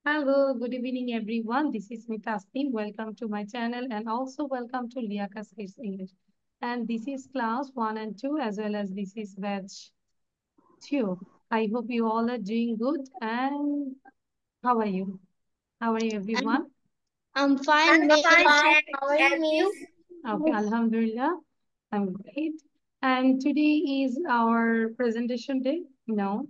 Hello, good evening, everyone. This is Tasneem. Welcome to my channel and also welcome to Liaka Says English. And this is class 1 and 2 as well as this is batch 2. I hope you all are doing good. And how are you? How are you, everyone? I'm fine, miss. How are you, miss? Okay, Alhamdulillah. I'm great. And today is our presentation day. No,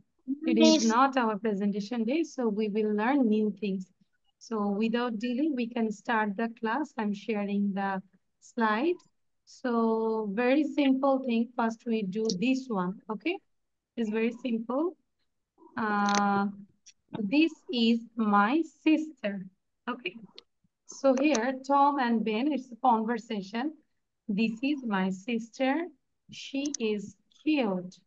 today is Miss, not our presentation day. So we will learn new things. So without delay, we can start the class. I'm sharing the slide. So very simple thing. First, we do this one. Okay, it's very simple. Uh, this is my sister. Okay. So here, Tom and Ben, it's a conversation. This is my sister. She is cute.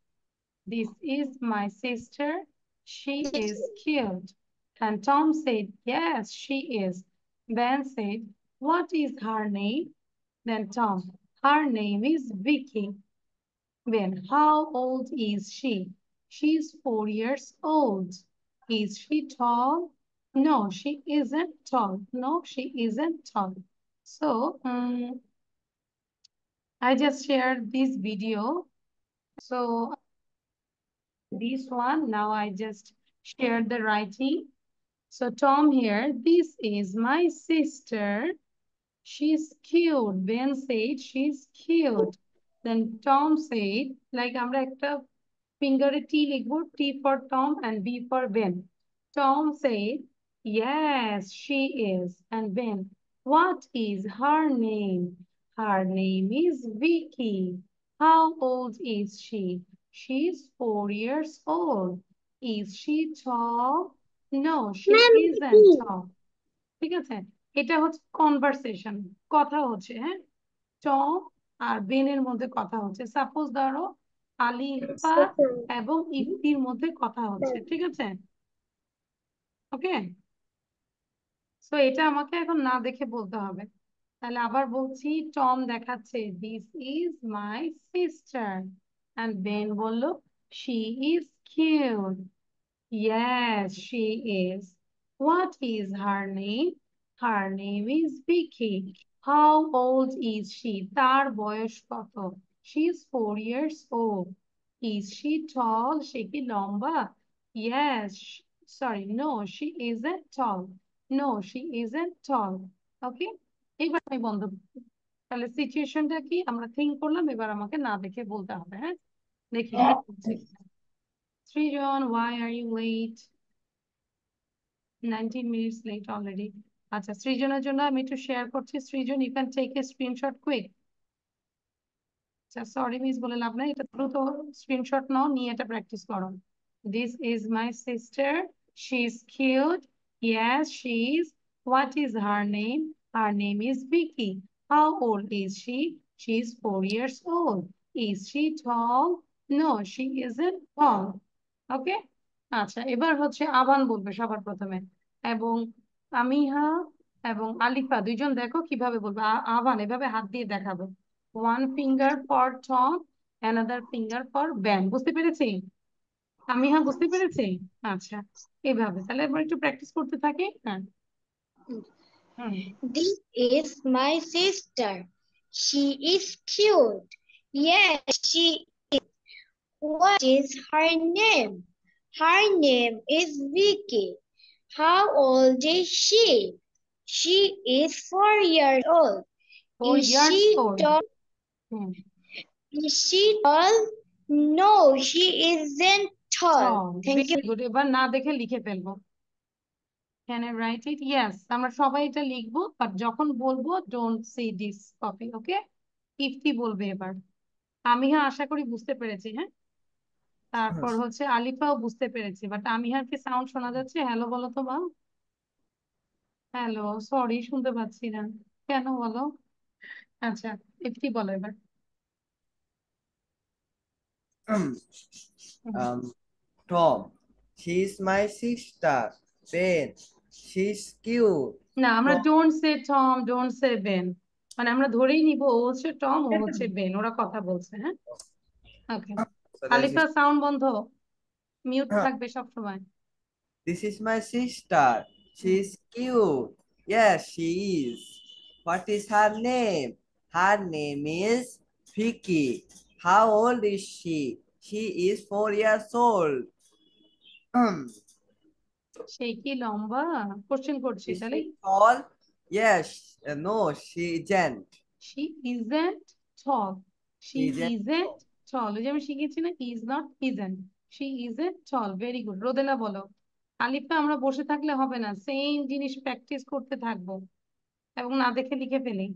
This is my sister. She is cute. And Tom said, yes, she is. Ben said, what is her name? Then Tom, her name is Vicky. Ben, how old is she? She's 4 years old. Is she tall? No, she isn't tall. No, she isn't tall. So, I just shared this video. So, this one, now I just shared the writing. So, Tom here, this is my sister. She's cute. Ben said she's cute. Then Tom said, like আমরা একটা ফিঙ্গারে T লিখবো, T for Tom and B for Ben. Tom said, yes, she is. And Ben, what is her name? Her name is Vicky. How old is she? She's 4 years old. Is she tall? No, she ma'am, isn't tall. ঠিক আছে, এটা হচ্ছে conversation, কথা হচ্ছে, হ্যাঁ, Tom আর বেনের মধ্যে কথা হচ্ছে। সাপোজ ধরো আলিফা এবং ইফতির মধ্যে কথা হচ্ছে, ঠিক আছে? ওকে, সো এটা আমাকে এখন না দেখে বলতে হবে। তাহলে আবার বলছি, টম দেখাচ্ছে this is my sister and Ben বলল she is cute. Yes, she is. What is her name? Her name is Vicky. How old is she? তার বয়স কত? She is 4 years old. Is she tall? সে কি লম্বা? Yes. Sorry, no, she isn't tall. No, she isn't tall. Okay? এবার আমি বন্ধ করছি। তাহলে সিচুয়েশনটা কি আমরা থিঙ্ক করলাম, এবার আমাকে না দেখে বলতে হবে, হ্যাঁ? দেখি কি বলছে। Srijan, why are you late? 19 minutes late already. আচ্ছা, সৃজনের জন্য আমি একটু শেয়ার করছি। সৃজন, you can take a screenshot quick. আচ্ছা, সরি মিস বলে লাভ নাই, এটা দ্রুত স্ক্রিনশট নাও, নিয়ে এটা প্র্যাকটিস করো। This is my sister. She's cute. Yes, she is. What is her name? Her name is Vicky. How old is she? She's 4 years old. Is she tall? No, she isn't tall. Okay? আচ্ছা, এবার হচ্ছে আবান বলবে সবার প্রথমে, এবং আমিহা এবং আলিফা দুইজন দেখো কিভাবে বলবে। আবান এভাবে হাত দিয়ে দেখাবো, one finger for Tom, another finger for Ben. বুঝতে পেরেছি? আমিহা বুঝতে পেরেছি? আচ্ছা, এইভাবে তাহলে এবার একটু প্র্যাকটিস করতে থাকি। হ্যাঁ, হুম, this is my sister. She is cute. Yes, she is. What is her name? Her name is Vicky. How old is she? She is 4 years old. 4 Is years she old. tall? Hmm, Is she tall? No, she isn't tall. tall. Thank you. Very good. এবার না দেখে লিখে ফেলবো। Can I write it? Yes, আমরা সবাই এটা লিখবো, but যখন বলবো ডোন্ট সে দিস কপি, ওকে? ইফতি বলবে এবার। আমিহা আশা করি বুঝতে পেরেছি, হ্যাঁ? তারপর হচ্ছে আলিফাও বুঝতে পেরেছি, বাট আমিহার কি সাউন্ড শোনা যাচ্ছে? হ্যালো বলো তো মা। হ্যালো, সরি শুনতে পাচ্ছি না, কেন বলো? আচ্ছা, ইফতি বলো এবার। Um, Tom, she's my sister. Ben, she's cute. না, আমরা Tom, don't say Tom, don't say Ben, মানে আমরা ধরেই নিব ও হচ্ছে টম, ও হচ্ছে বেন, ওরা কথা বলছে, হ্যাঁ? ওকে, so this Alifa is sound বন্ধ, মিউট থাকবে সব সময়। this is my sister. She's cute. Yes, she is. What is her name? Her name is Vicky. How old is she? She is 4 years old. সে কি লম্বা? কোশ্চেন করছি Is তাহলে। she tall? Yes. No, she isn't. She isn't tall. She Isn't. isn't tall. ওই যে আমি শিখেছি না, is not isn't. She isn't tall. Very good. রোদেলা বলো। আলিফটা আমরা বসে থাকলে হবে না, সেম জিনিস প্র্যাকটিস করতে থাকবো এবং না দেখে লিখে ফেলি।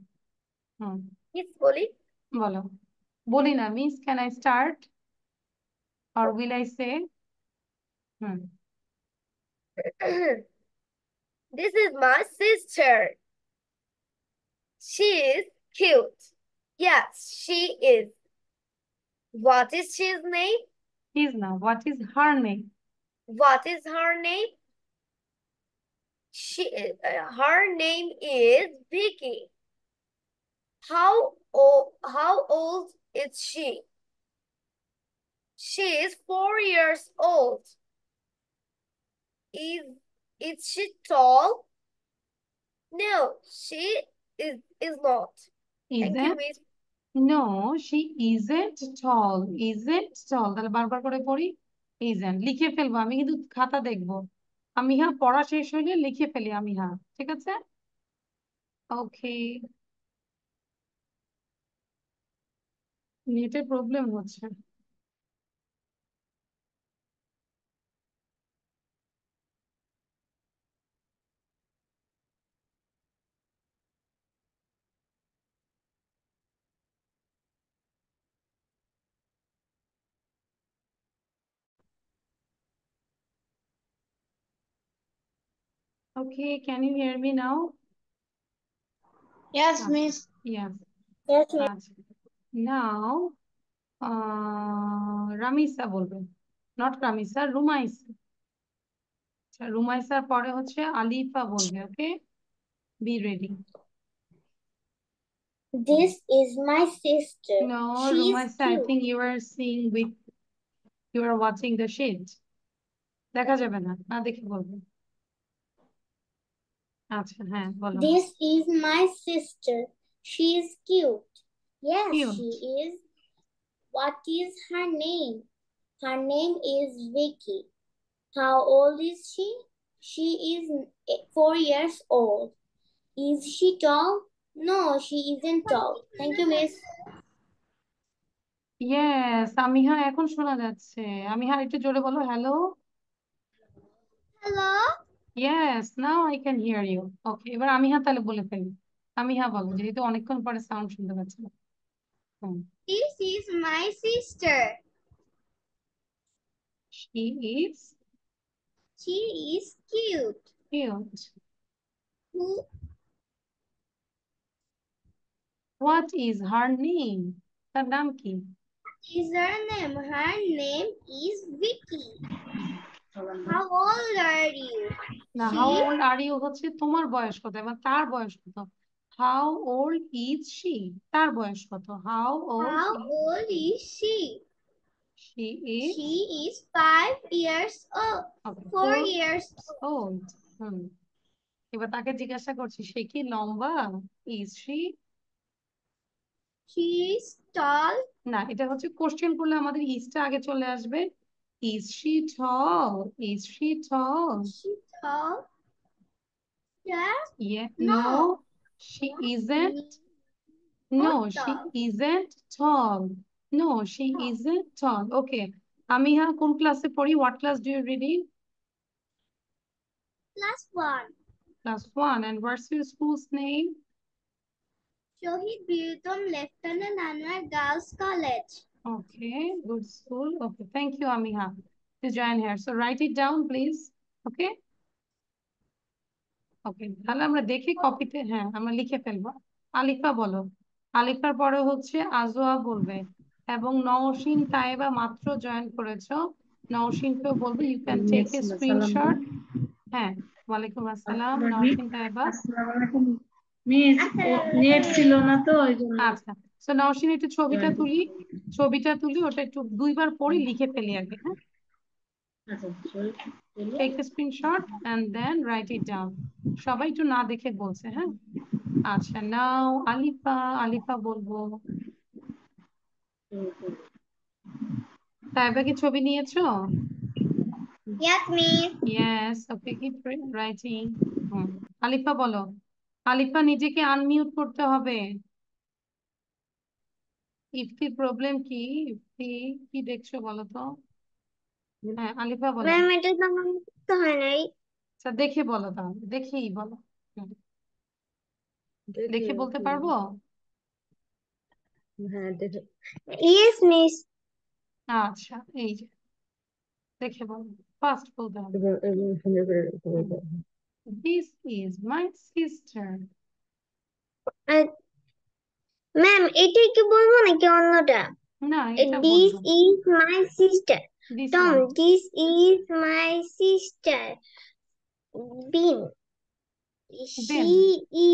হুম, Miss বলি। বলো। বলি না miss, can I start or will I say? Hmm, This is my sister. She is cute. Yes, she is. What is his name? is না, what is her name? What is her name? Her name is Vicky. How old is she? She is 4 years old. Is she tall? No, she is not. Thank you, Isn't? Miss. No, she isn't tall. Isn't tall. তাহলে বারবার করে পড়ি। Isn't লিখে ফেলবো, আমি কিন্তু খাতা দেখবো। আমিহা পড়া শেষ হইলে লিখে ফেলি আমিহা, ঠিক আছে? ওকে, নেটের প্রবলেম হচ্ছে। Okay, can you hear me now? Yes, আচ্ছা, Miss. yes. Yes, Miss. আচ্ছা, now রামিসা বলবে, নট রামিসা, রুমাইসা। আচ্ছা, রুমাইসার পরে হচ্ছে আলিফা বলবে। Okay, be ready. This is my sister. No, She's Rumaisa, I cute. think you are seeing with, you are watching the sheet. দেখা যাবে না, না দেখে বলবো। আচ্ছা, হ্যাঁ বলো। This is my sister. She's cute. Yes, Cute. she is. What is her name? Her name is Vicky. How old is she? She is 4 years old. Is she tall? No, she isn't tall. Thank you, Miss. Yes, আমিহা এখন শোনা যাচ্ছে। আমিহা একটু জোরে বলো, hello. Hello. Yes, now I can hear you. Okay, এবার আমিহা তাহলে বলে ফেলি। আমিহা বলো, যেহেতু অনেকক্ষণ পরে সাউন্ড শুনতে পাচ্ছি না। This is my sister. She is She is cute. cute. Who What is her name? তার নাম কি? is her name? Her name is Vicky. How old are you? না, how old are you হচ্ছে তোমার বয়স কত এবং তার বয়স কত। How old is she? তার বয়স কত? How old How is old is she? she? Is She is 5 years old. okay, 4 years old. হুম, এবার তাকে জিজ্ঞাসা করছি, সে কি লম্বা? Is she? She is tall. না, এটা হচ্ছে কোশ্চেন করলে আমাদের ইসটা আগে চলে আসবে। Is she tall? Is she tall? She tall. Yes. Yeah, No. no, she isn't. No, Not she tall. isn't tall. No, she isn't tall. Okay. আমিহা কোন ক্লাসে পড়ি? What class do you read in? Plus one. Class 1. And what's your school's name? Shohid Birutom Lieutenant Anwar Girls College. Okay, good school. Okay, thank you, Amiha, to join here. So write it down, please. Okay? Okay, তাহলে আমরা দেখি কপিতে, হ্যাঁ আমরা লিখে ফেলবো। আলিফা বলো। আলিফার পরে হচ্ছে আজোয়া বলবে এবং নওশিন তায়েবা মাত্র জয়েন করেছো। নওশিনকেও বলবো, you can take a screenshot. হ্যাঁ, ওয়ালাইকুম আসসালাম নওশিন তায়েবা। মিস নেট ছিল না তো ওই জন্য। আচ্ছা, তো নওশিন একটু ছবিটা তুলি, ওটা একটু দুইবার পড়ি লিখে ফেলি আগে। হ্যাঁ, আচ্ছা চল চলো Take a screenshot and then write it down. সবাই একটু না দেখে বলছে, হ্যাঁ? আচ্ছা, নাও আলিফা বলবো। তাইবা কি ছবি নিয়েছো? Yes, miss. Yes, okay, keep writing. Alifa বলো। আলিফা নিজেকে আনমিউট করতে হবে। ইফতির প্রবলেম কি? ইফতি কি দেখছো বলো তো? হ্যাঁ, আলিফা বলো। ম্যাম এটা তো আমার তো হয় নাই। আচ্ছা, দেখে বলো তাহলে, দেখেই বলো। হুম, দেখে বলতে পারবো? হ্যাঁ দেখো Yes, miss. আচ্ছা, এই যে দেখে বলো, ফার্স্ট বলতে হবে। সুন্দর করে This is my sister. Ma'am এটাই কি বলবো নাকি অন্যটা? না, এটা This বলবো। is my sister. This Tom, one. this is my sister. Bean. Then She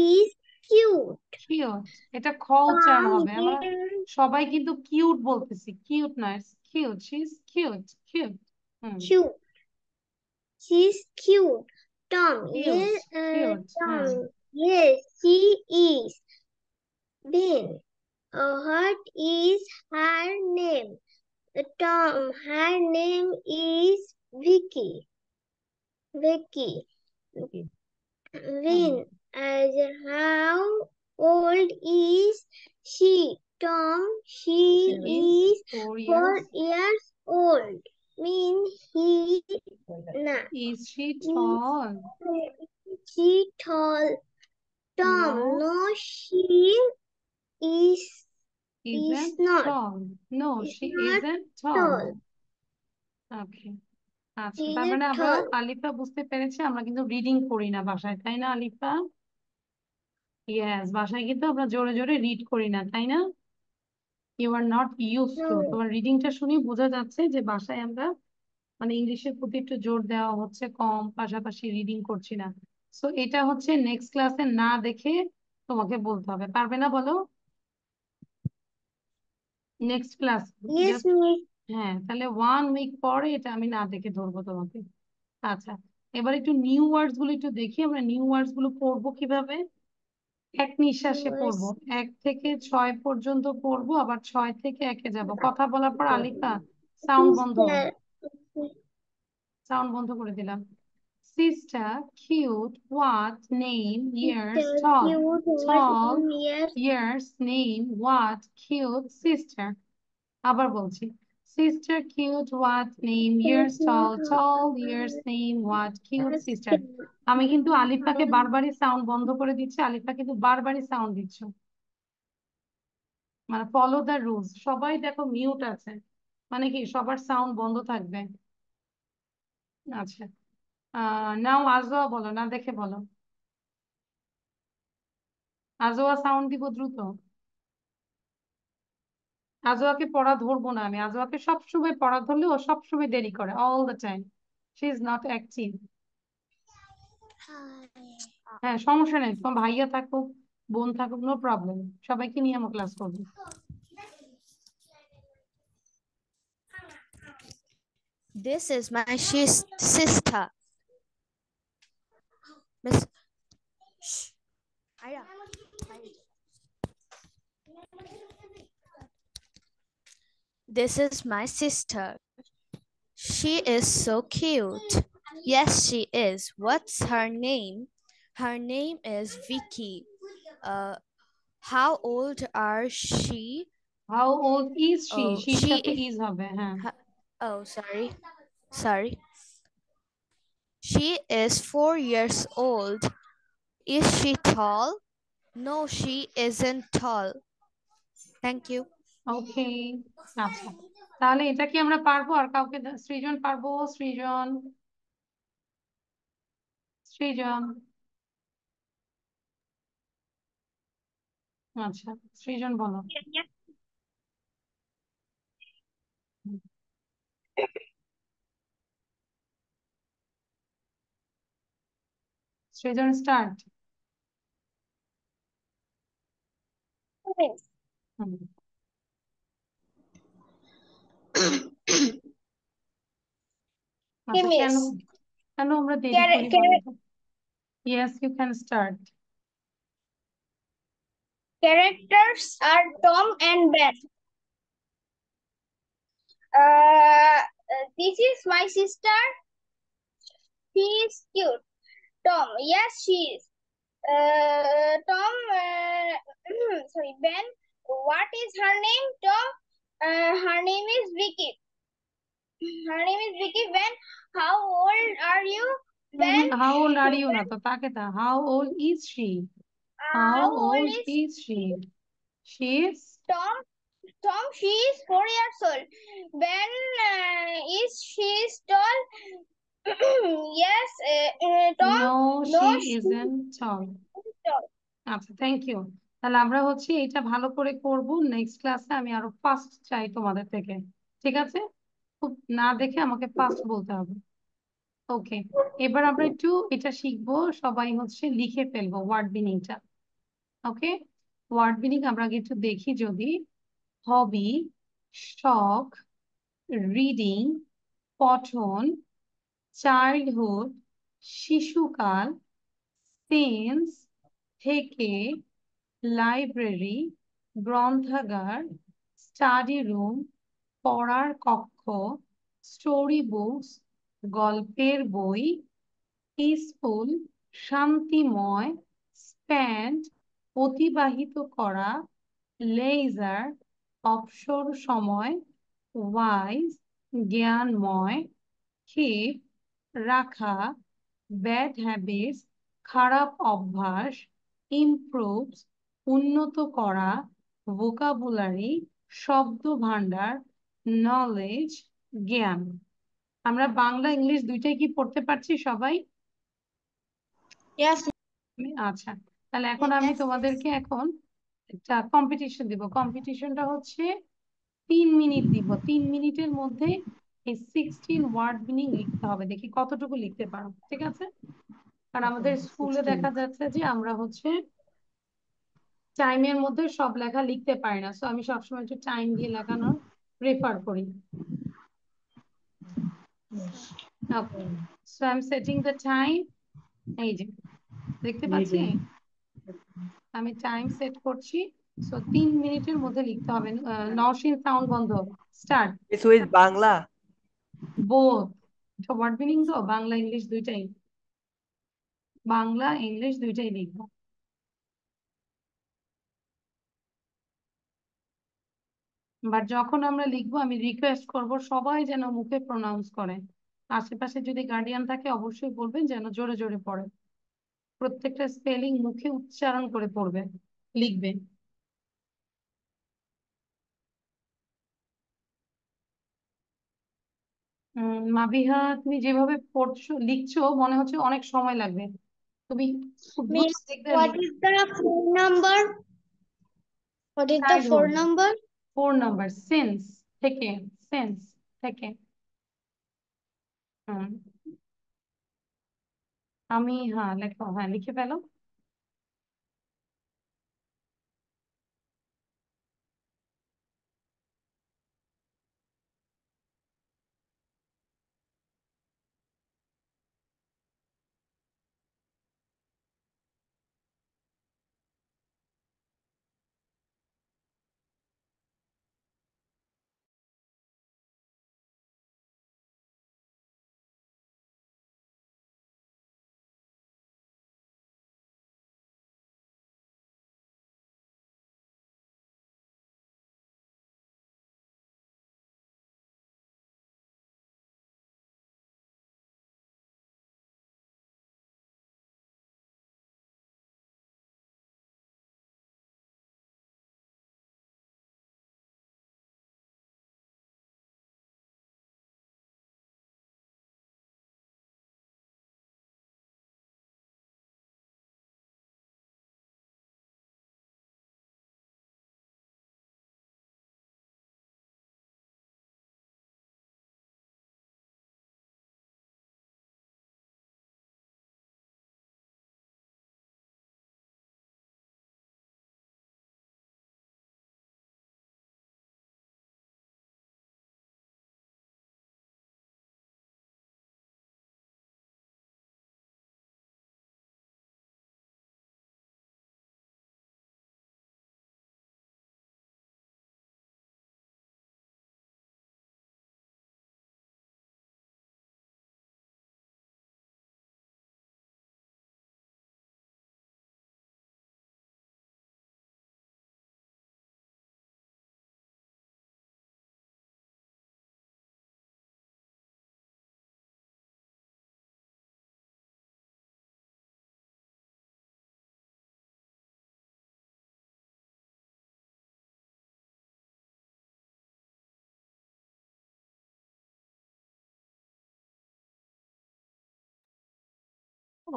is cute. cute. এটা খ উচ্চারণ Tom হবে। আমরা is সবাই কিন্তু কিউট বলতেছি, কিউট না, cute. She is cute, cute. cute. She's cute. Tom, cute, yes, cute, হ্যাঁ। Tom, yes, she is. Bean. What is her name? Tom, her name is Vicky. Vicky. When? As how old is she? Tom, she is 4 4 years. years old. Mean he nah. Is she tall? She tall. Tom, No, no, she is isn't not. tall. No, Is she not isn't tall. tall. Okay. আচ্ছা, She তার is মানে আমরা tall. Alifa বুঝতে পেরেছি, আমরা কিন্তু reading করি না বাসায়, তাই না আলিফা? ইয়েস, বাসায় কিন্তু আমরা জোরে জোরে রিড করি না, তাই না? You are not use to. No. তোমার রিডিংটা শুনেই বোঝা যাচ্ছে যে বাসায় আমরা মানে ইংলিশের প্রতি একটু জোর দেওয়া হচ্ছে কম, পাশাপাশি রিডিং করছি না। সো এটা হচ্ছে নেক্সট ক্লাসে না দেখে তোমাকে বলতে হবে, পারবে না বলো? Next class Yes, just, miss. হ্যাঁ, তাহলে 1 উইক পরে এটা আমি না দেখে ধরবো তোমাকে। আচ্ছা, এবার একটু নিউ ওয়ার্ডস গুলো একটু দেখি, আমরা নিউ ওয়ার্ডস গুলো পড়বো কিভাবে। এক নিঃশ্বাসে পড়বো, 1 থেকে 6 পর্যন্ত পড়বো, আবার 6 থেকে 1-এ যাবো। কথা বলার পর আলিফা সাউন্ড বন্ধ, Sister. সাউন্ড বন্ধ করে দিলাম। Sister, cute, what, name, years, Sister. Tall, Cute. Tall, What? Yes. Years, name, what, cute, sister. আবার বলছি, sister, cute, what, name, years, tall, tall, years, name, what, cute, sister. আমি কিন্তু আলিফাকে বারবারই sound বন্ধ করে দিচ্ছি, আলিফা কিন্তু বারবারই সাউন্ড দিচ্ছ, মানে ফলো দ্য রুলস। সবাই দেখো মিউট আছে, মানে কি সবার সাউন্ড বন্ধ থাকবে। আচ্ছা, নাও আজোয়া বলো, না দেখে বলো। আজোয়া সাউন্ড দিব দ্রুত। আজোয়াকে পড়া ধরবো না আমি, আজোয়াকে সবসময় পড়া ধরলে ও সবসময় দেরি করে, all the time she is not active. হ্যাঁ, সমস্যা নেই, তোমার ভাইয়া থাকুক, বোন থাকুক, নো প্রবলেম, সবাইকে নিয়ে আমার ক্লাস করবো। This is my sister. Miss. Shh. Aya. This is my sister. She is so cute. Yes, she is. What's her name? Her name is Vicky. How old are she? How old is she, Oh, শির সাথে is হবে, হ্যাঁ। oh, sorry. She is 4 years old. Is she tall? No, she isn't tall. Thank you. ওকে, আচ্ছা, তাহলে এটা কি আমরা পারবো? আর কাউকে সৃজন পারবো? সৃজন, সৃজন, আচ্ছা, সৃজন বলো। সৃজন স্টার্ট। Okay, আচ্ছা, কেন miss. কেন আমরা দেরি করি বলো তো? Yes, you can start. Characters are Tom and Ben. This is my sister. She is cute. Tom, yes, she is. Tom, sorry, Ben. What is her name? Tom. Her name is Vicky. Her name is Vicky. Ben, how old are you? Ben, How old are you? না তো তাকে তা how old is she? How how old old is is she? She is Tom? Tom, she is 4 years old. Ben, is she is tall? Yes, Tom. no, No, she she isn't tall. is tall. আচ্ছা, thank you. তাহলে আমরা হচ্ছে এটা ভালো করে করব, next ক্লাসে আমি আরো ফাস্ট চাই তোমাদের থেকে, ঠিক আছে? খুব না দেখে আমাকে ফাস্ট বলতে হবে। ওকে, এবার আমরা একটু এটা শিখবো, সবাই হচ্ছে লিখে ফেলবো ওয়ার্ড মিনিংটা। ওকে, ওয়ার্ড মিনিং আমরা আগে একটু দেখি যদি। হবি, শখ, রিডিং, পঠন, চাইল্ডহুড, শিশুকাল, সেন্স, থেকে, লাইব্রেরি, গ্রন্থাগার, স্টাডি রুম, পড়ার কক্ষ, স্টোরি বুকস, গল্পের বই, পিসফুল, শান্তিময়, স্প্যান্ড, অতিবাহিত করা, লেজার, অবসর সময়, ওয়াইজ, জ্ঞানময়, কিপ, রাখা, ব্যাড হ্যাবিটস, খারাপ অভ্যাস, ইমপ্রুভস, উন্নত করা, ভোকাবুলারি, শব্দ ভান্ডার, নলেজ, জ্ঞান। আমরা বাংলা ইংলিশ দুইটাই কি পড়তে পারছি সবাই? Yes. আচ্ছা, তাহলে এখন আমি তোমাদেরকে এখন একটা কম্পিটিশন দিব। কম্পিটিশনটা হচ্ছে 3 মিনিট দিব, 3 মিনিটের মধ্যে এই 16 ওয়ার্ড মিনিং লিখতে হবে, দেখি কতটুকু লিখতে পারো, ঠিক আছে? কারণ আমাদের স্কুলে দেখা যাচ্ছে যে আমরা হচ্ছে টাইমের মধ্যে সব লেখা লিখতে পারি না, সো আমি সবসময় একটু টাইম দিয়ে লেখানোর প্রেফার করি। Okay, so I am setting the time. এই যে দেখতে পাচ্ছি আমি টাইম সেট করছি। সো 3 মিনিটের মধ্যে লিখতে হবে। নওশীন, সাউন্ড বন্ধ, start. Miss, who is Bangla? Both, word meaning তো বাংলা ইংলিশ দুইটাই, বাংলা ইংলিশ দুইটাই লিখবো। বাট যখন আমরা লিখবো আমি রিকোয়েস্ট করব সবাই যেন মুখে প্রনাউন্স করে। আশেপাশে যদি গার্ডিয়ান থাকে অবশ্যই বলবেন যেন জোরে জোরে পড়ে, প্রত্যেকটা স্পেলিং মুখে উচ্চারণ করে পড়বে, লিখবে। মাবিহা, তুমি যেভাবে পড়ছো লিখছো মনে হচ্ছে অনেক সময় লাগবে, তুমি খুব দ্রুত Miss, দেখবে। what is the phone number? What is the phone childhood, number? 4 number, sense, থেকে, সেন্স, থেকে। হুম, আমি, হ্যাঁ লেখো, হ্যাঁ লিখে ফেলো।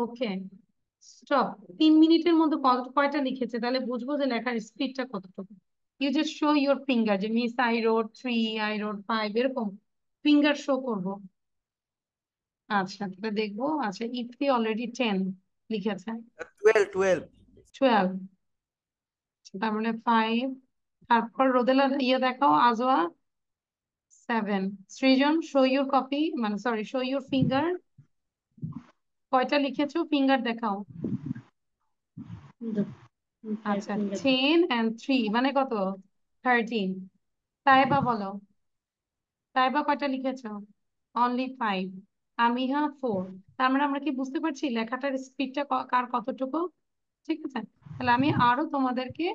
ওকে, স্টপ। 3 মিনিটের মধ্যে কয়টা লিখেছে, তাহলে বুঝবো যে লেখার স্পিডটা কতটুকু। You just show your finger, যে miss I wrote 3, I wrote 5, এরকম ফিঙ্গার শো করবো। আচ্ছা, তাহলে দেখবো। আচ্ছা, ইফতি অলরেডি 10 লিখেছে। 12. 12, তার মানে 5। তারপর রোদেলা ইয়ে দেখাও, আজোয়া 7। সৃজন, শো ইউর কপি, মানে সরি, শো ইউর ফিঙ্গার। কয়টা লিখেছো, ফিঙ্গার দেখাও। আচ্ছা, 10 and 3 মানে কত? 13। তাইবা বলো, তাইবা কয়টা লিখেছো? অনলি 5। আমিহা 4। তার মানে আমরা কি বুঝতে পারছি লেখাটার স্পিডটা কার কতটুকু? ঠিক আছে, তাহলে আমি আরো তোমাদেরকে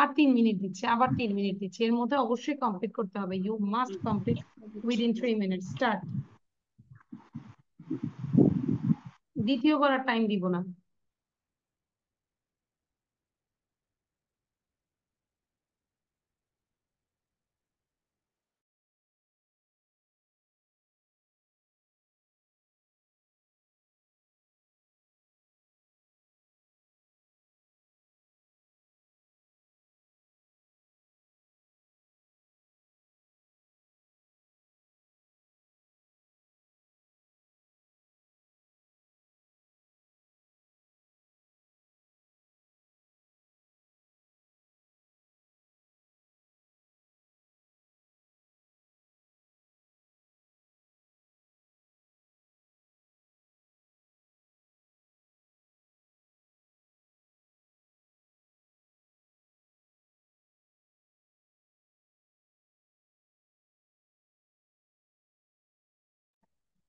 আর 3 মিনিট দিচ্ছি, আবার 3 মিনিট দিচ্ছি। এর মধ্যে অবশ্যই কমপ্লিট করতে হবে। You must complete within 3 minute. Start. দ্বিতীয়বার আর টাইম দিব না।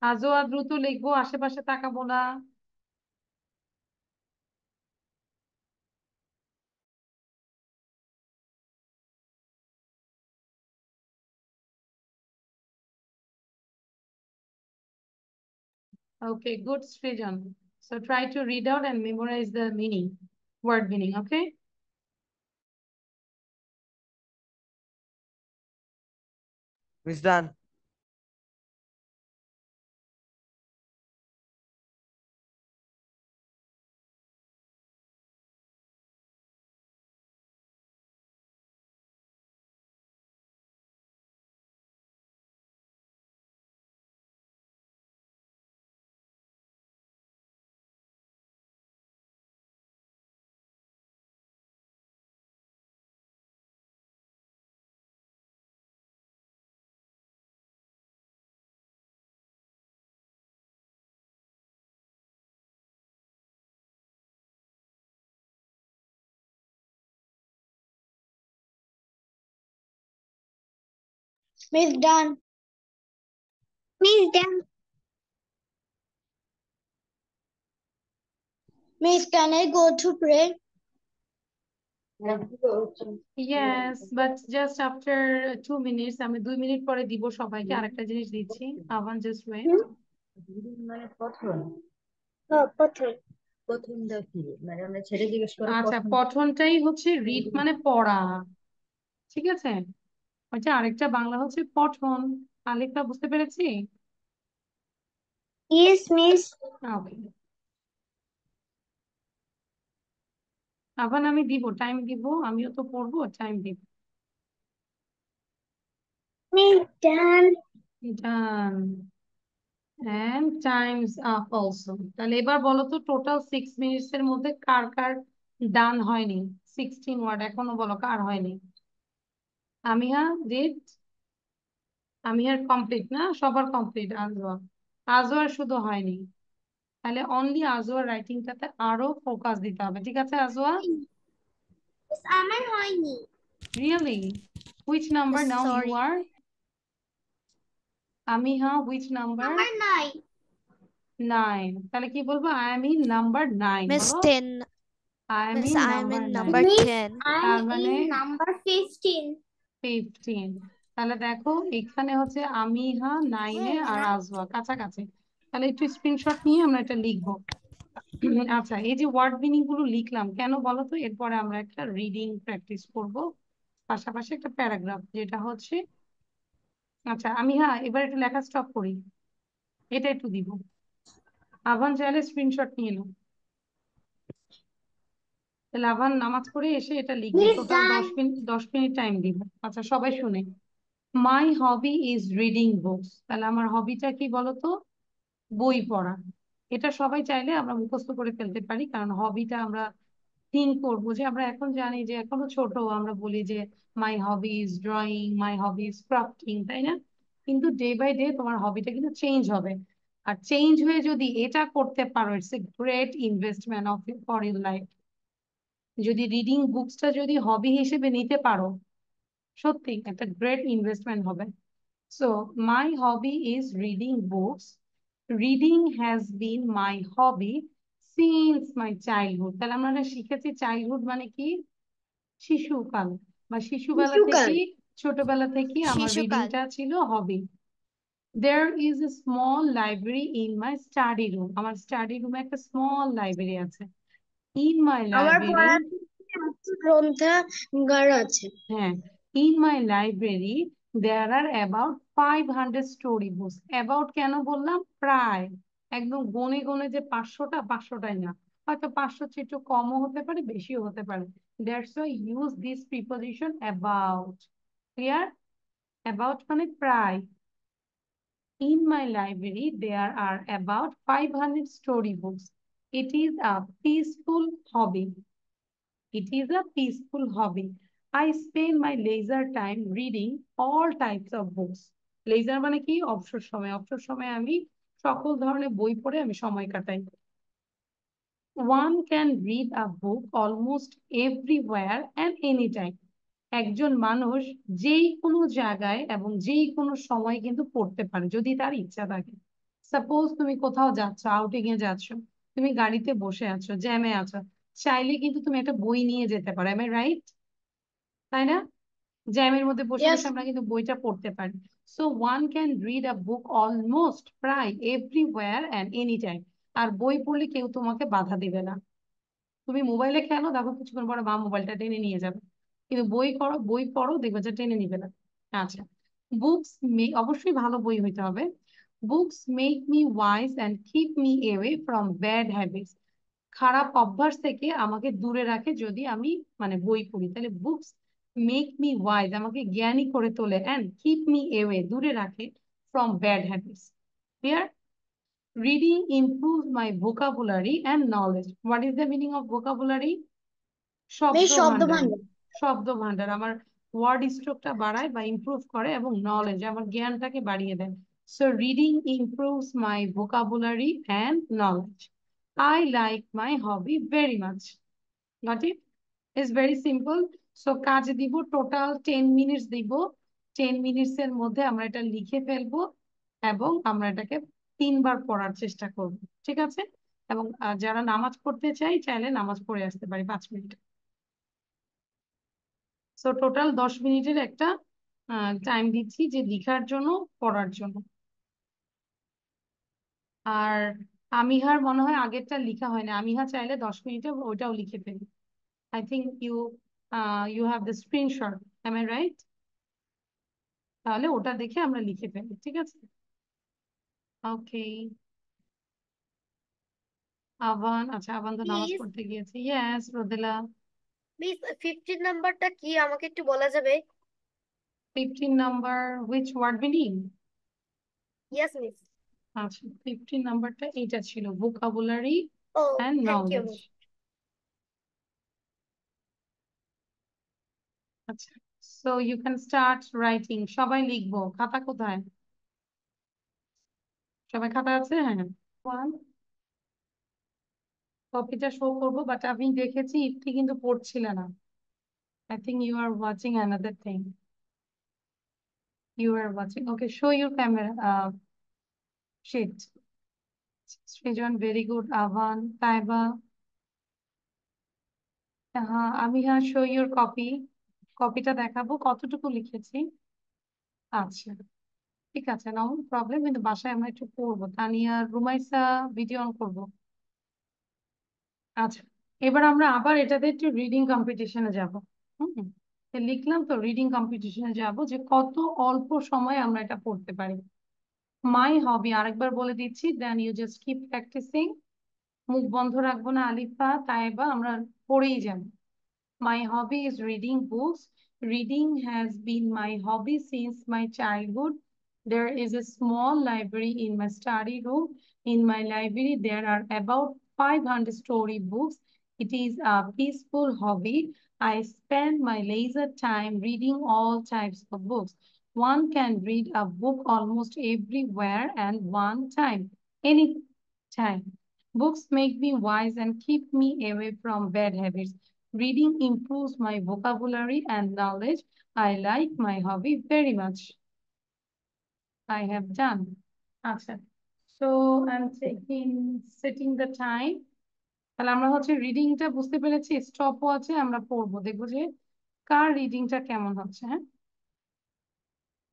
আজও আর দ্রুত লিখবো, আশেপাশে তাকাবো না। Okay, good, Srijan. So try to read out and memorize the meaning, word meaning, okay? Miss done. Miss done. Miss done. Miss, can I go to pray? Yes, but just after 2 minutes, আমি 2 minute পরে দিব সবাইকে। আরেকটা জিনিস দিচ্ছি, আভান, just wait. মানে পঠন পথর। প্রথমটা কি মানে আমরা ছেড়ে জিজ্ঞেস করে আচ্ছা, পঠন পঠনটাই হচ্ছে রিড মানে পড়া, ঠিক আছে? আচ্ছা, আরেকটা বাংলা হচ্ছে পঠন। আলেখটা বুঝতে পেরেছি? Yes, Miss. ওকে, আবার আমি দিব, টাইম দিব, আমিও তো পড়বো, টাইম দিব। Miss done. Done. And times up also. তাহলে এবার বলো তো, টোটাল 6 মিনিটস এর মধ্যে কার কার ডান হয়নি? 16 ওয়ার্ড এখনো বলো কার হয়নি? আমিহা ডিড, আমিহার কমপ্লিট না, সবার কমপ্লিট। আজওয়া, আজওয়ার শুধু হয়নি। তাহলে অনলি আজওয়ার রাইটিংটাতে আরো ফোকাস দিতে হবে, ঠিক আছে আজওয়া? Miss, আমার হয়নি। Really? Which number now you Sorry. আর? Amiha, which number? আমার নাই। 9। তাহলে কি বলবো? I am in number 9 Miss বলো। 10. I am Miss, in I'm number in 9। number Miss, 10. তার I'm মানে in number 15. 15। তাহলে দেখো এখানে হচ্ছে আমিহা 9-এ আর আজওয়া কাছাকাছি। তাহলে একটু স্ক্রিনশট নিয়ে আমরা এটা লিখবো। আচ্ছা, এই যে ওয়ার্ড মিনিং গুলো লিখলাম কেন বলো তো? এরপরে আমরা একটা রিডিং প্র্যাকটিস করব, পাশাপাশি একটা প্যারাগ্রাফ, যেটা হচ্ছে, আচ্ছা আমিহা এবার একটু লেখা স্টপ করি, এটা একটু দিব। আভান চাইলে স্ক্রিনশট নিয়ে নাও। তাহলে আভান নামাজ পড়ে এসে এটা লিখবে, টোটাল 10 মিনিট টাইম দিব। আচ্ছা সবাই শুনে, মাই হবি ইজ রিডিং বুকস। তাহলে আমার হবিটা কি বলতো? বই পড়া। এটা সবাই চাইলে আমরা মুখস্থ করে ফেলতে পারি, কারণ হবিটা আমরা থিঙ্ক করবো যে আমরা এখন জানি যে এখনো ছোট, আমরা বলি যে my hobby is drawing, my hobby is crafting, তাই না? কিন্তু ডে বাই ডে তোমার হবিটা কিন্তু চেঞ্জ হবে। আর চেঞ্জ হয়ে যদি এটা করতে পারো, it's a great investment of for your life. যদি রিডিং বুকসটা যদি হবি হিসেবে নিতে পারো, সত্যি একটা গ্রেট ইনভেস্টমেন্ট হবে। So my hobby is reading books. Reading has been my hobby since my childhood. তাহলে আমরা শিখেছি চাইল্ডহুড মানে কি? শিশুকাল বা শিশুবেলা শিশুকাল। থেকেই, ছোটবেলা থেকেই আমার শিশুকাল। রিডিংটা ছিল হবি। There is a small library in my study room. আমার স্টাডি রুমে একটা স্মল লাইব্রেরি আছে। In my আমার library, পড়ার গ্রন্থাগার আছে। হ্যাঁ, in my library there are about 500 story books. About কেন বললাম? প্রায় একদম গনে গনে যে 500টাই না, হয়তো 500 চেয়ে একটু কমও হতে পারে, বেশিও হতে পারে। That's why use this preposition about. Clear? About মানে প্রায়। In my library, there are about 500 storybooks. It is a peaceful hobby. It is a peaceful hobby. I spend my leisure time reading all types of books. Leisure মানে কি? অবসর সময়। অবসর সময় আমি সকল ধরনের বই পড়ে আমি সময় কাটাই। One can read a book almost everywhere and anytime. একজন মানুষ যেই কোনো জায়গায় এবং যেই কোনো সময় কিন্তু পড়তে পারে, যদি তার ইচ্ছা থাকে। সাপোজ তুমি কোথাও যাচ্ছ, আউটিং এ যাচ্ছ, তুমি গাড়িতে বসে আছো, জ্যামে আছো, চাইলে কিন্তু তুমি একটা বই নিয়ে যেতে পারো। Am I right? তাই না? জ্যামের মধ্যে বসে Yes. বসে আমরা কিন্তু বইটা পড়তে পারি। So one can read a book almost প্রায় এভরিওয়্যার অ্যান্ড এনি টাইম। আর বই পড়লে কেউ তোমাকে বাধা দিবে না। তুমি মোবাইলে খেলো, দেখো কিছুক্ষণ পরে মা মোবাইলটা টেনে নিয়ে যাবে, কিন্তু বই পড়ো, দেখবে যে টেনে নিবে না। আচ্ছা, বুকস অবশ্যই ভালো বই হইতে হবে। Books make me wise and keep me away from bad habits. খারাপ অভ্যাস থেকে আমাকে দূরে রাখে যদি আমি মানে বই পড়ি। তাহলে বুকস মেক মি ওয়াইজ, আমাকে জ্ঞানী করে তোলে, অ্যান্ড কিপ মি অ্যাওয়ে, দূরে রাখে, from bad habits. Clear? Reading improves my vocabulary and knowledge. What is the meaning of vocabulary? শব্দ শব্দ ভান্ডার। ভান্ডার। শব্দ ভান্ডার আমার ওয়ার্ড স্ট্রোকটা বাড়ায় বা ইমপ্রুভ করে, এবং নলেজ আমার জ্ঞানটাকে বাড়িয়ে দেয়। So reading improves my vocabulary and knowledge. I like my hobby very much. Got it? It's very simple. So কাজ দিব, টোটাল 10 মিনিটস দিব। 10 মিনিটস এর মধ্যে আমরা এটা লিখে ফেলবো এবং আমরা এটাকে 3বার পড়ার চেষ্টা করব। ঠিক আছে? এবং যারা নামাজ পড়তে চাইলে নামাজ পড়ে আসতে পারি 5 মিনিট। সো টোটাল 10 মিনিটের একটা টাইম দিচ্ছি, যে লিখার জন্য, পড়ার জন্য। আর আমিহার মনে হয় আগেরটা লিখা হয় না, আমিহা চাইলে 10 মিনিটে ওইটাও লিখে ফেলি। I think you have the screenshot, am I right? তাহলে ওটা দেখে আমরা লিখে ফেলি, ঠিক আছে? ওকে। আভান, আচ্ছা আভান তো নামাজ প্লিজ পড়তে গিয়েছে। Yes Rodela. প্লিজ 15 নাম্বারটা কি আমাকে একটু বলা যাবে? 15 number which word meaning? Yes miss. আচ্ছা 15 নাম্বারটা এইটা ছিল, ভোকাবুলারি ও and thank you knowledge. Miss. আচ্ছা, so you can start writing. সবাই লিখবো। খাতা কোথায়? সবাই খাতা আছে? হ্যাঁ। ওয়ান, কপিটা শো করবো, বাট আমি দেখেছি ইফতি কিন্তু পড়ছিল না। I think you are watching another thing. You are watching, okay, show your camera sheet. Srijan, very good. Avan, Taiba, হ্যাঁ আমি, হ্যাঁ শো ইউর কপি। কপিটা দেখাবো কতটুকু লিখেছি। আচ্ছা ঠিক আছে, নো প্রবলেম, কিন্তু বাসায় আমরা একটু পড়বো। তানিয়া, রুমাইসা, ভিডিও অন করবো। আচ্ছা, এবার আমরা আবার এটাতে একটু রিডিং কম্পিটিশনে যাব। লিখলাম তো রিডিং কম্পিটিশনে যাব, যে কত অল্প সময় আমরা এটা পড়তে পারি। মাই হবি আরেকবার বলে দিচ্ছি, then you just keep practising. মুখ বন্ধ রাখবো না, আলিফা তাইবা আমরা পড়েই যাব। My hobby is reading books. Reading has been my hobby since my childhood. There is a small library in my study room. In my library, there are about 500 story books. It is a peaceful hobby. I spend my leisure time reading all types of books. One can read a book almost everywhere and one time, any time. Books make me wise and keep me away from bad habits. Reading improves my vocabulary and knowledge. I like my hobby very much. I have done. আচ্ছা, so I'm setting the time. তাহলে আমরা হচ্ছে রিডিংটা বুঝতে পেরেছি, স্টপও আছে, আমরা পড়বো, দেখবো যে কার রিডিংটা কেমন হচ্ছে। হ্যাঁ,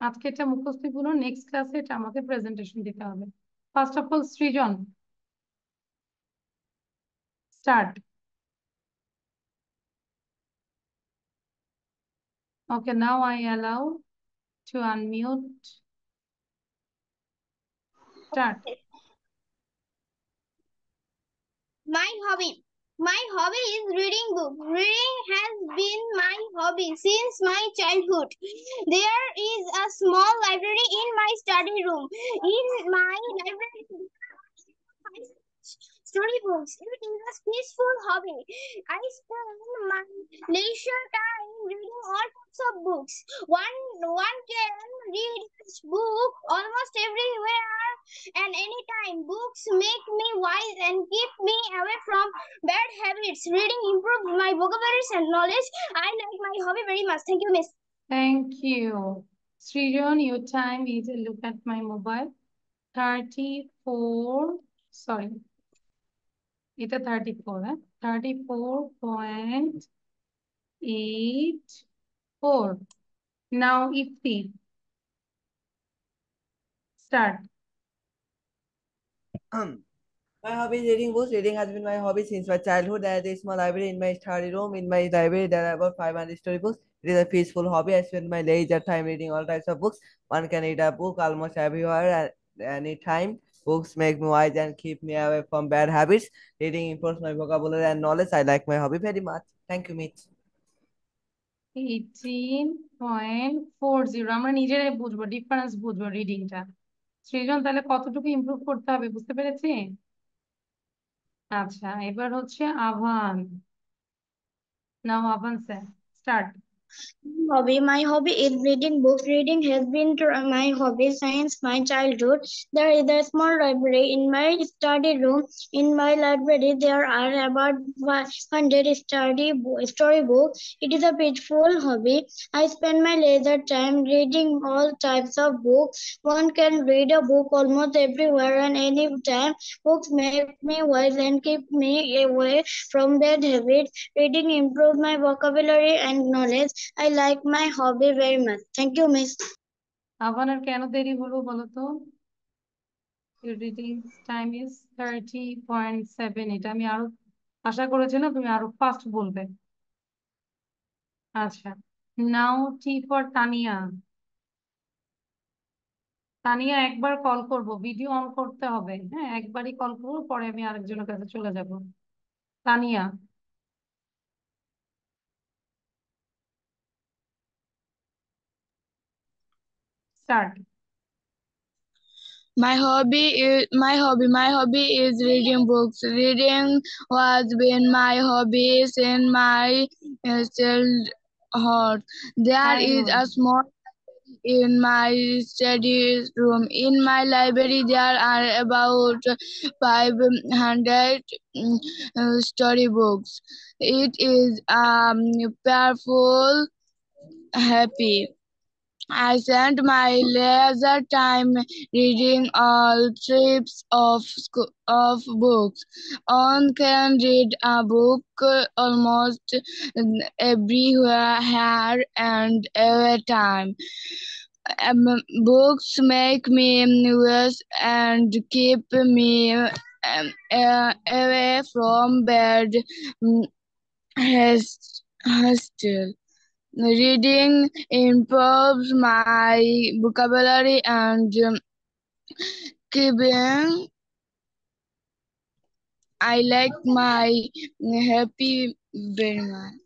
আজকে এটা মুখস্থই পুরো, নেক্সট ক্লাসে এটা আমাকে প্রেজেন্টেশন দিতে হবে। First of all Srijan, start. Okay, now I allow to unmute. Start. My hobby. My hobby is reading books. Reading has been my hobby since my childhood. There is a small library in my study room. In my library, storybooks. It is a peaceful hobby. I spend my leisure time reading all types of books. One can read this book almost everywhere and anytime. Books make me wise and keep me away from bad habits. Reading improves my vocabulary and knowledge. I like my hobby very much. Thank you, Miss. Thank you. Srijan, your time is, look at my mobile, 34, sorry, এটা 34, 34.84. Now Ifti, start. My hobby is reading books. Reading has been my hobby since my childhood. There is a small library in my study room. In my library, there are about 500 storybooks. It is a peaceful hobby. I spend my leisure time reading all types of books. One can read a book almost everywhere at any time. Books make me wise and keep me away from bad habits. Reading improves my vocabulary and knowledge. I like my hobby very much. Thank you, Mitch. 18.40, আমরা নিজেরাই বুঝবো, difference বুঝবো রিডিংটা। সৃজন, তাহলে কতটুকু improve করতে হবে বুঝতে পেরেছি? আচ্ছা, এবার হচ্ছে Avan. Now Avan sir, start. My hobby is reading books. Reading has been my hobby since my childhood. There is a small library in my study room. In my library, there are about 100 storybooks. It is a peaceful hobby. I spend my leisure time reading all types of books. One can read a book almost everywhere and anytime. Books make me wise and keep me away from bad habits. Reading improves my vocabulary and knowledge. I like my hobby very much. Thank you, Miss. আভানের কেন দেরি হলো বলো তো? Your reading time is 30.7. এটা আমি আরো আশা করেছিলাম তুমি আরো ফাস্ট বলবে। আচ্ছা, নাও টি ফর তানিয়া। তানিয়া, একবার কল করব, ভিডিও অন করতে হবে। হ্যাঁ, একবারই কল করবো, পরে আমি আরেকজনের কাছে চলে যাব। Tania, start. My hobby is reading books. Reading was been my hobby since my childhood. There is a small in my study room. In my library, there are about 500 storybooks. It is powerful, happy. I spend my leisure time reading all types of books. One can read a book almost everywhere and every time. Books make me wise and keep me away from bad hostile. Reading improves my vocabulary and Keeping I like my happy very much.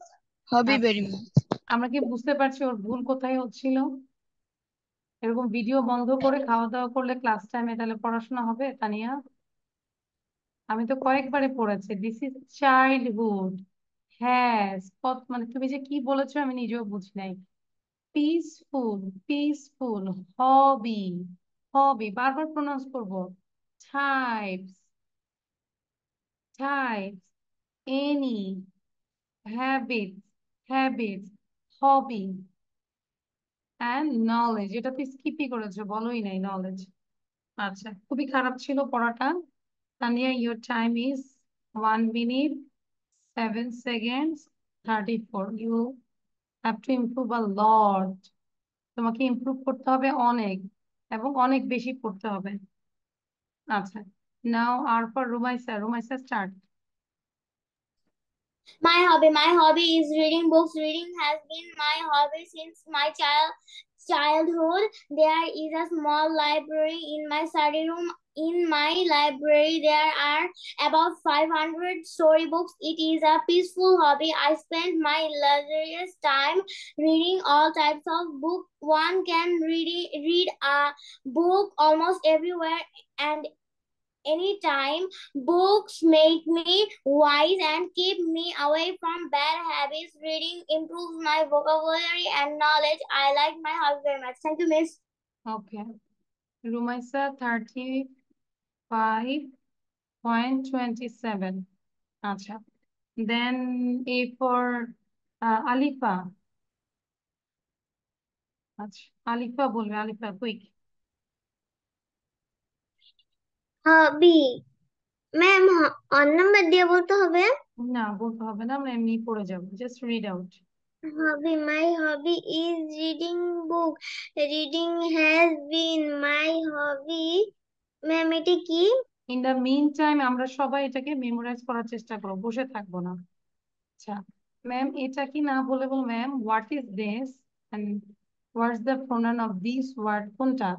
Hobby very আচ্ছা, much. আমরা কি বুঝতে পারছি ওর ভুল কোথায় হচ্ছিল? এরকম video বন্ধ করে খাওয়া দাওয়া করলে ক্লাস টাইমে তাহলে পড়াশোনা হবে তানিয়া? আমি তো কয়েকবারে পড়েছি দিস ইজ চাইল্ডহুড। হ্যাঁ, মানে তুমি যে কি বলেছো আমি নিজেও বুঝি নাই। পিসফুল, পিসফুল, হবি, হবি বারবার প্রোনাউন্স করবো। Types, types, any, habits, habits, hobby, and knowledge. এটা তো স্কিপই করেছো, বলোই নাই নলেজ। আচ্ছা, খুবই খারাপ ছিল পড়াটা। Tania, your time is 1 minute 7 seconds 34. You have to improve a lot. তোমাকে ইমপ্রুভ করতে হবে অনেক, এবং অনেক বেশি পড়তে হবে। আচ্ছা, now are for Rumaisa. Rumaisa start. My hobby is reading books. Reading has been my hobby since my childhood. There is a small library in my study room. In my library, there are about 500 storybooks. It is a peaceful hobby. I spend my luxurious time reading all types of books. One can read a book almost everywhere and anytime. Books make me wise and keep me away from bad habits. Reading improves my vocabulary and knowledge. I like my hobby very much. Thank you, Miss. ওকে, রুমাইসা 35.27। আচ্ছা, দেন A for Alifa. আচ্ছা, আলিফা বলবে। Alifa quick. Hobby ma'am on number দিয়ে বলতে হবে। না, বলতে হবে না, আমরা এমনি পড়ে যাবো। Just read out. Hobby. My hobby is reading book. Reading has been my hobby. Ma'am এটা কি? ইন দ্য মিন টাইম আমরা সবাই এটাকে মেমোরাইজ করার চেষ্টা করবো, বসে থাকবো না। আচ্ছা ম্যাম, এটা কি না বলে বল ma'am what is this and what's the pronoun of this word কোনটা?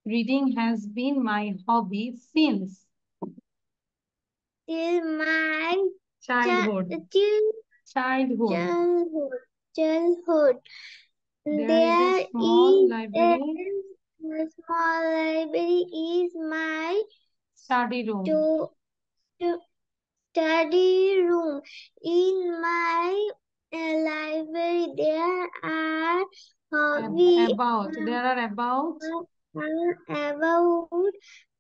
Reading has been my hobby since Till my childhood. till childhood. childhood. There is a There small is library, a small library is my study room. Study room. In my library, there are There are about about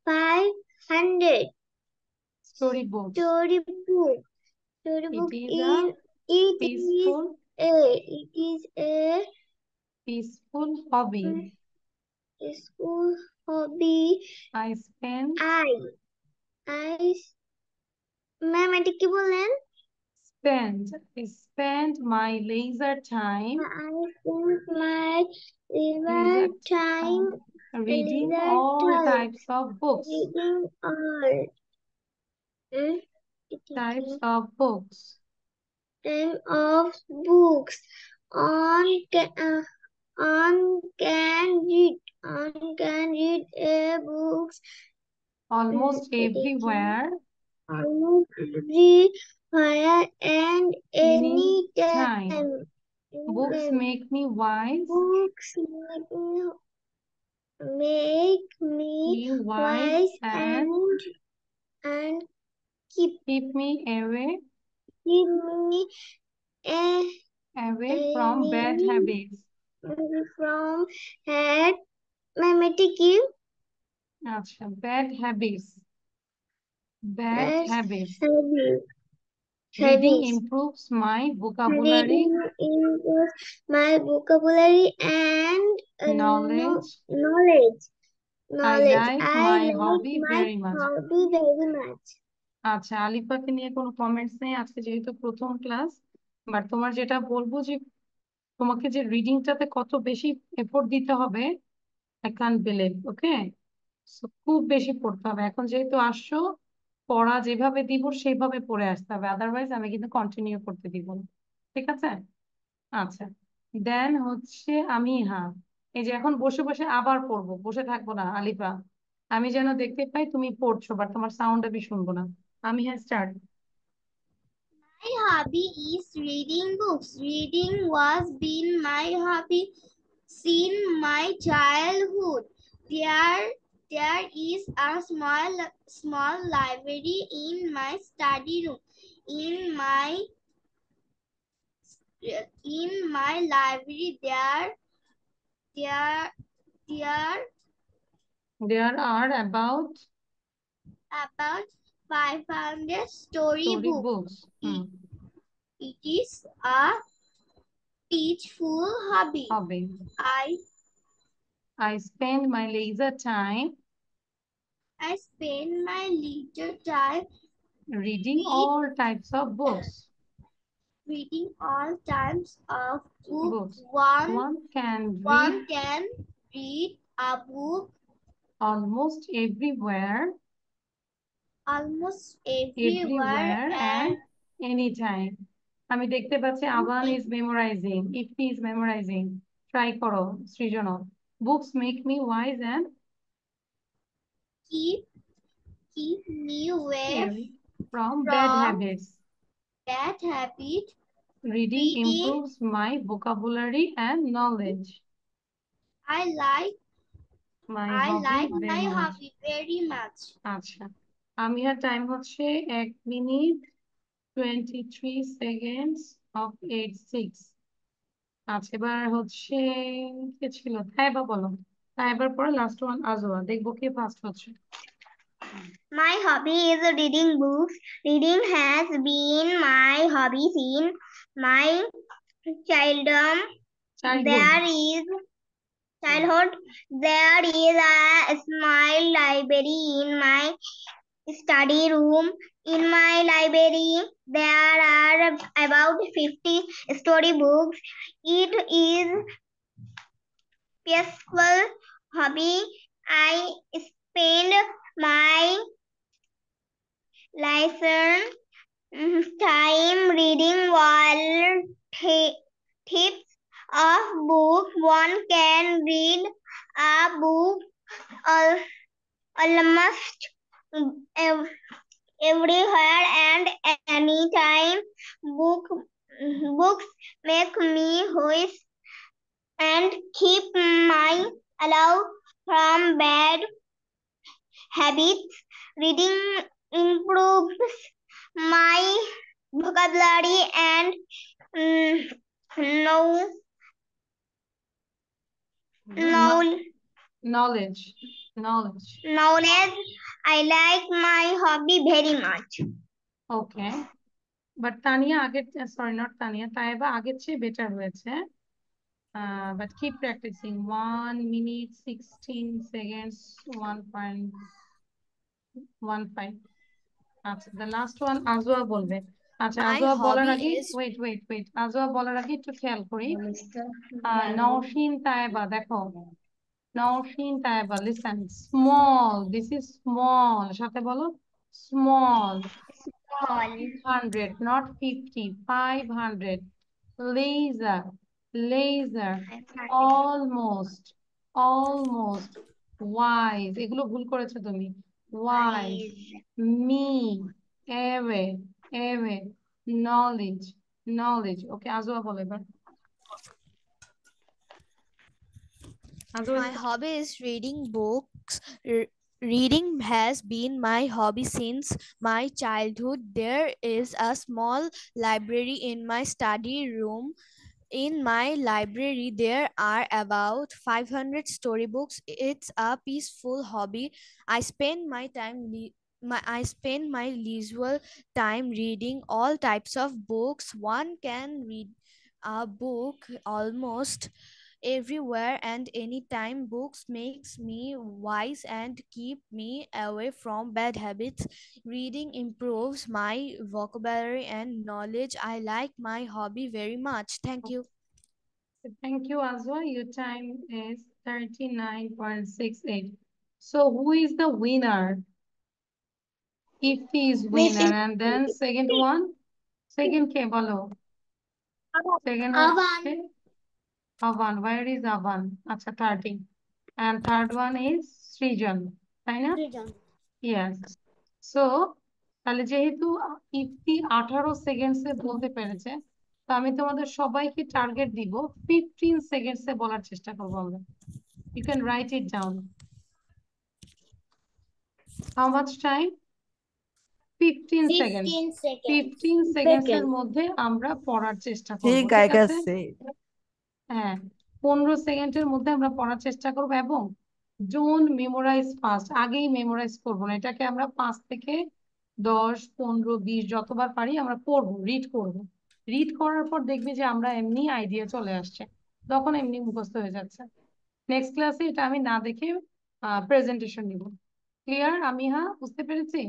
500 storybooks. storybook. It is a peaceful It is a peaceful hobby. school hobby. I spend I ma'am এটা কি বললেন? spend my leisure time I spend my leisure time reading all types of books. reading all Types of books. time of books on can read books Almost everywhere. almost everywhere and any time. Books make me wise. Books make me wise and keep me away from bad habits. from bad আচ্ছা, bad habits. Bad habits. Reading improves my vocabulary. Improves my vocabulary and knowledge. I like my hobby very much. আচ্ছা, আলিফাকে নিয়ে কোনো comments নেই আজকে যেহেতু প্রথম class. But তোমার যেটা বলবো যে তোমাকে যে রিডিংটাতে কত বেশি এফোর্ট দিতে হবে, আই কান্ট বিলিভ। ওকে, খুব বেশি পড়তে হবে। এখন যেহেতু আসছো, পড়া যেভাবে দিব সেইভাবে পড়ে আসতে হবে, আদারওয়াইজ আমি কিন্তু কন্টিনিউ করতে দিব না। ঠিক আছে? আচ্ছা, দেন হচ্ছে আমি, হ্যাঁ এই যে এখন বসে বসে আবার পড়বো, বসে থাকবো না আলিফা। আমি যেন দেখতে পাই তুমি পড়ছো, বাট তোমার সাউন্ড আমি শুনবো না। আমি হ্যাঁ start. My hobby is reading books. Reading was been my hobby since my childhood. There is a small library in my study room. In my library There are about about 500 story story books. books. It is a peaceful hobby. Hobby. I spend my leisure time spend my leisure time reading all types of books. reading all types of books. One can read One can read a book almost everywhere everywhere and anytime. আমি দেখতে পাচ্ছি আবান is memorizing, Ifti is memorizing. Try করো সৃজনও। Books make me wise and keep me away from bad habits. bad habit. Reading improves my vocabulary and knowledge. I like My my very much. hobby very much. আচ্ছা, আমিহার time হচ্ছে 1 minute 23 seconds of 86। আচ্ছা, এবার হচ্ছে কে ছিল? তাইবা বলো। তাইবার পরে last one Ajwa, দেখবো কে first হচ্ছে। My hobby is reading books. Reading has been my hobby since my childhood. There is a small library in my study room. In my library, there are about 50 storybooks. It is peaceful hobby. I spend my lesson time reading all types of books. One can read a book almost everywhere and anytime. Books make me wise and keep my allow from bad habits. Reading improves my vocabulary and knowledge. I like my hobby very much. Okay, but Tania আগের, sorry not Tania, Taiba আগের চেয়ে better হয়েছে। But keep practicing. 1 minute 16 seconds 1.15. আচ্ছা, the last one Ajwa বলবে। আচ্ছা, My Ajwa বলার hobby আগে is wait Ajwa বলার আগে একটু খেয়াল করি। নওশিন তাইবা দেখো, Nowshin Taiba listen. Small, this is small, সাথে বলো small. 100 not 50, 500. Laser, almost, wise, এগুলো ভুল করেছো তুমি। Wise, me, away, knowledge. ওকে, আজওয়া বলো এবার। My hobby is reading books. Reading has been my hobby since my childhood. There is a small library in my study room. In my library, there are about 500 storybooks. It's a peaceful hobby. I spend my leisure time reading all types of books. One can read a book almost everywhere and anytime. Books makes me wise and keep me away from bad habits. Reading improves my vocabulary and knowledge. I like my hobby very much. Thank you. Thank you, Azwa. Your time is 39.68. So who is the winner? Ifti is winner, and then second ke bolo. Second হচ্ছে Avan. Where is Avan? Acha, 30. And third one is Srijan. তাই না? Yes. So তাহলে যেহেতু ইফতি 18 সেকেন্ডসে বলতে পেরেছে, তো আমি তোমাদের সবাইকে টার্গেট দিব 15 সেকেন্ডসে বলার চেষ্টা করবো আমরা। You can write it down. How much time? 15 second. 15 সেকেন্ডসের মধ্যে আমরা পড়ার চেষ্টা করব, ঠিক ঠিক আছে? আছে। হ্যাঁ, 15 সেকেন্ডের মধ্যে আমরা পড়ার চেষ্টা করব এবং ডোন্ট মেমোরাইজ ফাস্ট। আগেই মেমোরাইজ করবো না, এটাকে আমরা 5 থেকে 10, 15, 20 যতবার পারি আমরা পড়বো, রিড করব। রিড করার পর দেখবি যে আমরা এমনি আইডিয়া চলে আসছে, তখন এমনি মুখস্থ হয়ে যাচ্ছে। নেক্সট ক্লাসে এটা আমি না দেখে প্রেজেন্টেশন নিব। ক্লিয়ার আমিহা? বুঝতে পেরেছি?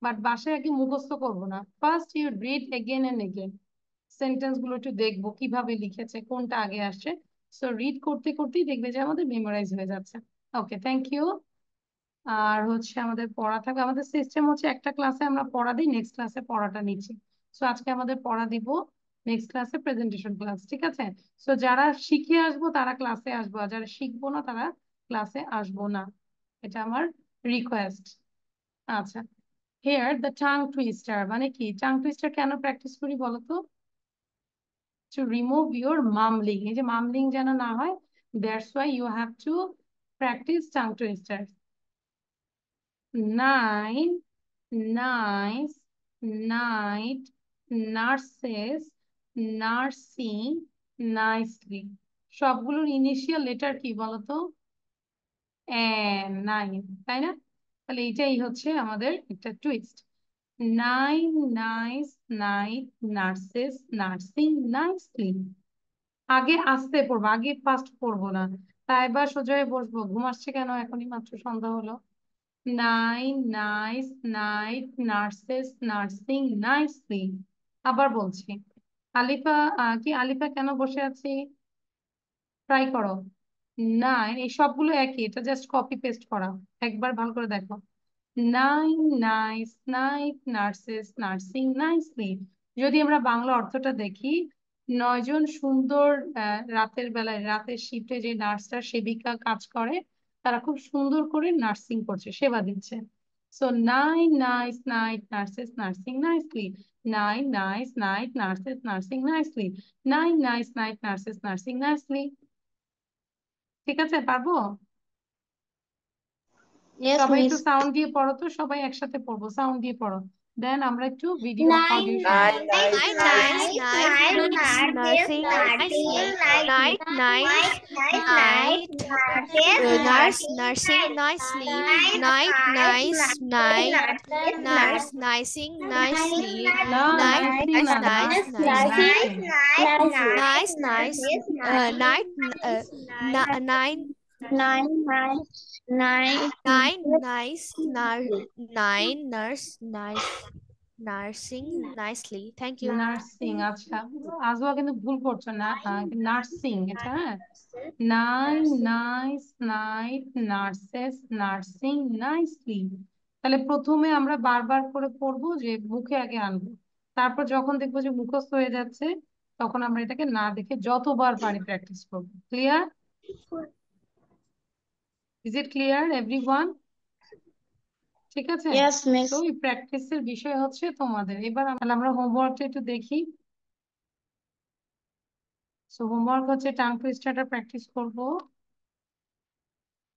বাট বাসায় আগে মুখস্থ করবো না, first you read again and again. Sentence গুলো একটু দেখবো কিভাবে লিখেছে, কোনটা আগে আসছে। সো রিড করতে করতেই দেখবে যে আমাদের মেমোরাইজ হয়ে যাচ্ছে। ওকে, থ্যাংক ইউ। আর হচ্ছে আমাদের পড়া থাকবে, আমাদের সিস্টেম হচ্ছে একটা ক্লাসে আমরা পড়া দিই, নেক্সট ক্লাসে পড়াটা নিচ্ছি। সো আজকে আমাদের পড়া দিব, নেক্সট ক্লাসে প্রেজেন্টেশন ক্লাস, ঠিক আছে? সো যারা শিখে আসবো তারা ক্লাসে আসবো, আর যারা শিখবো না তারা ক্লাসে আসবো না, এটা আমার রিকোয়েস্ট। আচ্ছা, হেয়ার দ্য টাং টুইস্টার মানে কি? টাং টুইস্টার কেন প্র্যাকটিস করি বলো তো? to remove your mumbling, এই যে মামলিং যেন না হয়, that's why you have to practice tongue twisters. Nine, nice, night, nurses, nursing, nicely. সবগুলোর ইনিশিয়াল লেটার কি বলতো? নাইন, তাই না? তাহলে এটাই হচ্ছে আমাদের একটা twist. Nine, nice, night, nurses, nursing, nicely. আগে আস্তে পড়বো, আগে ফাস্ট পড়বো না। তাই এবার সোজা হয়ে বসবো, ঘুম আসছে কেন? এখনই মাত্র সন্ধ্যা হলো। Nine, nice, night, nurses, nursing, nicely. আবার বলছি, আলিফা কি আলিফা কেন বসে আছি? ট্রাই করো। নাইন, এই সবগুলো একই, এটা জাস্ট কপি পেস্ট করা। একবার ভালো করে দেখো। Nine, nice, night, nurses, nursing, nicely. যদি আমরা বাংলা অর্থটা দেখি, 9 জন সুন্দর রাতের বেলায়, রাতের শিফটে যে নার্সরা সেবিকা কাজ করে, তারা খুব সুন্দর করে নার্সিং করছে, সেবা দিচ্ছে। So nine nice night nurses nursing nicely. Nine nice night nurses nursing nicely. Nine nice night nurses nursing nicely. ঠিক আছে, পারবো? Yes, সবাই একটু miss. সাউন্ড দিয়ে পড়ো তো, সবাই একসাথে পড়বো, সাউন্ড দিয়ে পড়ো। দেন আমরা একটু ভিডিও Nine, অডিও শুনবো। Nine, nine, nice, Night, nice. night, night, nursing, nicely. Night, night, night, nurse, nursing nicely. Night, nice, night, nurse, nicing nicely. না, Night, নার্সিং nice, না, nice, nursing, nice, nursing. nice, night, nine, nine, nine, nice, nine, nurse, nice, nursing nicely. Thank you. Nursing, আচ্ছা। আজও কিন্তু ভুল করছো না, nursing এটা। হ্যাঁ, nine nice night nurses nursing nicely. তাহলে প্রথমে আমরা বারবার করে পড়বো, যে মুখে আগে আনবো, তারপর যখন দেখবো যে মুখস্থ হয়ে যাচ্ছে, তখন আমরা এটাকে না দেখে যতবার পারি প্র্যাকটিস করবো। Clear? Is it clear everyone? ঠিক আছে। Yes, miss. তো এই প্র্যাকটিসের বিষয় হচ্ছে তোমাদের। এবার আমরা হোমওয়ার্কটা একটু দেখি। সো হোমওয়ার্ক হচ্ছে টাং টুইস্টারটা প্র্যাকটিস করবো,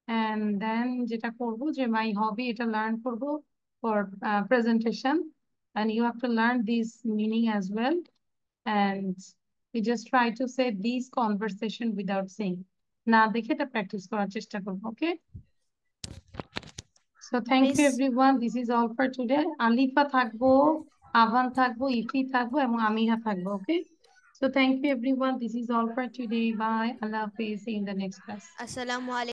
and then যেটা করবো যে মাই হবি, এটা লার্ন করবো for presentation, and you have to learn this meaning as well, and we just try to say these conversation without saying, না দেখে এটা প্র্যাকটিস করার চেষ্টা করবো। ওকে, so thank you Miss, everyone, this is all for today. Alifa থাকবো, আভান থাকবো, ইফি থাকবো এবং আমিহা থাকবো। ওকে, so thank you everyone, this is all for today. Bye, Allah Hafiz, see you in the next class. Assalamu alaikum.